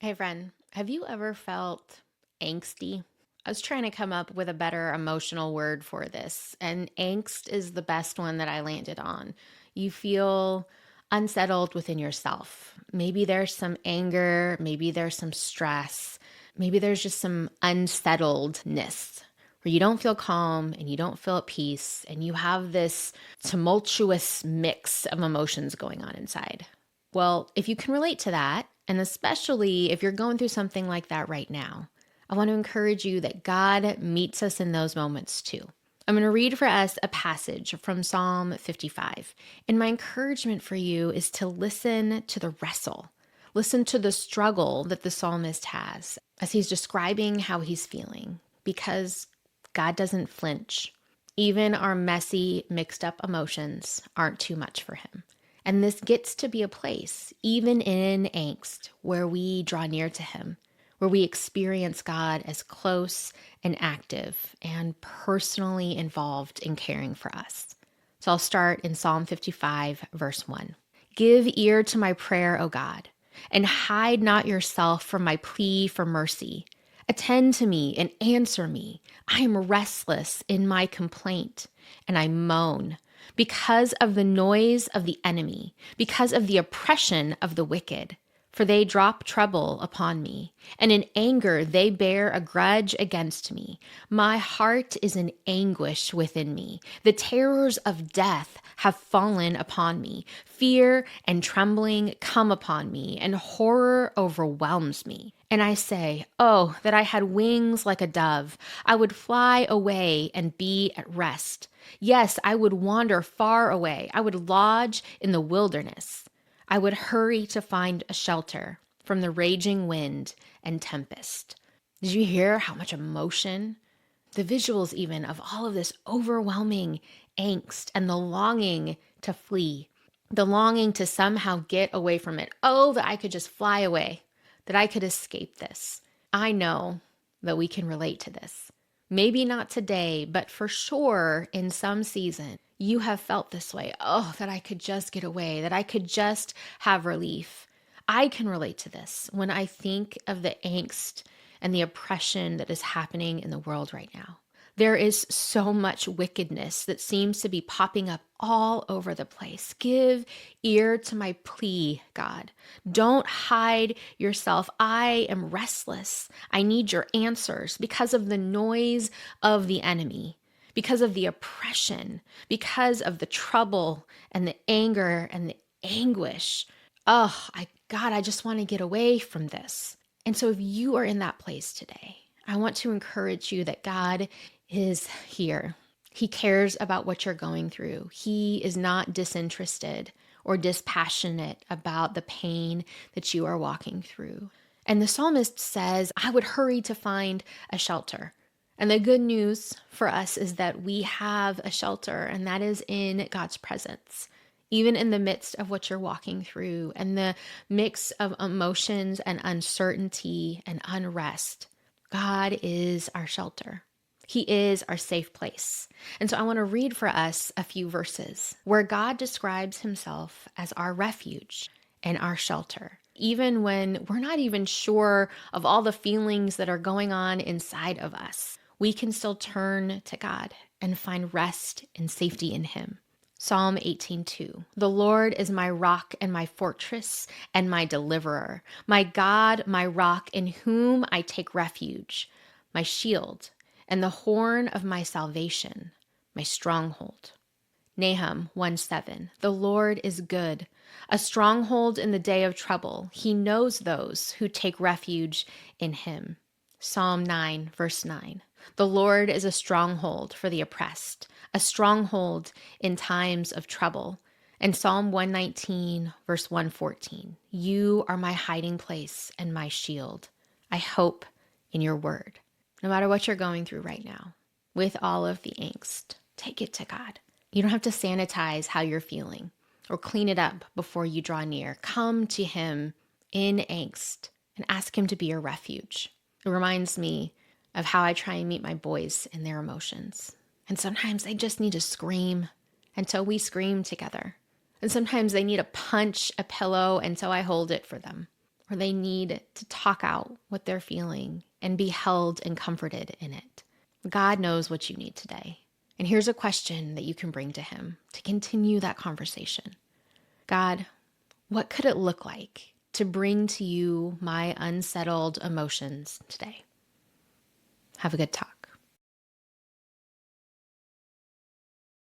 Hey, friend, have you ever felt angsty? I was trying to come up with a better emotional word for this, and angst is the best one that I landed on. You feel unsettled within yourself. Maybe there's some anger, maybe there's some stress, maybe there's just some unsettledness where you don't feel calm and you don't feel at peace, and you have this tumultuous mix of emotions going on inside. Well, if you can relate to that, and especially if you're going through something like that right now, I want to encourage you that God meets us in those moments too. I'm going to read for us a passage from Psalm 55. And my encouragement for you is to listen to the wrestle. Listen to the struggle that the psalmist has as he's describing how he's feeling, because God doesn't flinch. Even our messy, mixed up emotions aren't too much for him. And this gets to be a place, even in angst, where we draw near to him, where we experience God as close and active and personally involved in caring for us. So I'll start in Psalm 55, verse 1. Give ear to my prayer, O God, and hide not yourself from my plea for mercy. Attend to me and answer me. I am restless in my complaint, and I moan because of the noise of the enemy, because of the oppression of the wicked. For they drop trouble upon me, and in anger they bear a grudge against me. My heart is in anguish within me. The terrors of death have fallen upon me. Fear and trembling come upon me, and horror overwhelms me. And I say, oh, that I had wings like a dove. I would fly away and be at rest. Yes, I would wander far away. I would lodge in the wilderness. I would hurry to find a shelter from the raging wind and tempest. Did you hear how much emotion? The visuals, even of all of this overwhelming angst and the longing to flee, the longing to somehow get away from it. Oh, that I could just fly away, that I could escape this. I know that we can relate to this. Maybe not today, but for sure in some season, you have felt this way. Oh, that I could just get away, that I could just have relief. I can relate to this when I think of the angst and the oppression that is happening in the world right now. There is so much wickedness that seems to be popping up all over the place. Give ear to my plea, God. Don't hide yourself. I am restless. I need your answers because of the noise of the enemy, because of the oppression, because of the trouble and the anger and the anguish. God, I just want to get away from this. And so if you are in that place today, I want to encourage you that God is here. He cares about what you're going through. He is not disinterested or dispassionate about the pain that you are walking through. And the psalmist says, I would hurry to find a shelter. And the good news for us is that we have a shelter, and that is in God's presence. Even in the midst of what you're walking through and the mix of emotions and uncertainty and unrest, God is our shelter. He is our safe place. And so I want to read for us a few verses where God describes himself as our refuge and our shelter, even when we're not even sure of all the feelings that are going on inside of us. We can still turn to God and find rest and safety in him. Psalm 18:2. The Lord is my rock and my fortress and my deliverer, my God, my rock in whom I take refuge, my shield and the horn of my salvation, my stronghold. Nahum 1:7. The Lord is good, a stronghold in the day of trouble. He knows those who take refuge in him. Psalm 9, verse 9. The Lord is a stronghold for the oppressed, a stronghold in times of trouble. And Psalm 119, verse 114. You are my hiding place and my shield. I hope in your word. No matter what you're going through right now, with all of the angst, take it to God. You don't have to sanitize how you're feeling or clean it up before you draw near. Come to him in angst and ask him to be your refuge. It reminds me of how I try and meet my boys in their emotions. And sometimes they just need to scream until we scream together. And sometimes they need to punch a pillow until I hold it for them. or they need to talk out what they're feeling and be held and comforted in it. God knows what you need today. And here's a question that you can bring to Him to continue that conversation. God, what could it look like to bring to you my unsettled emotions today? Have a good talk.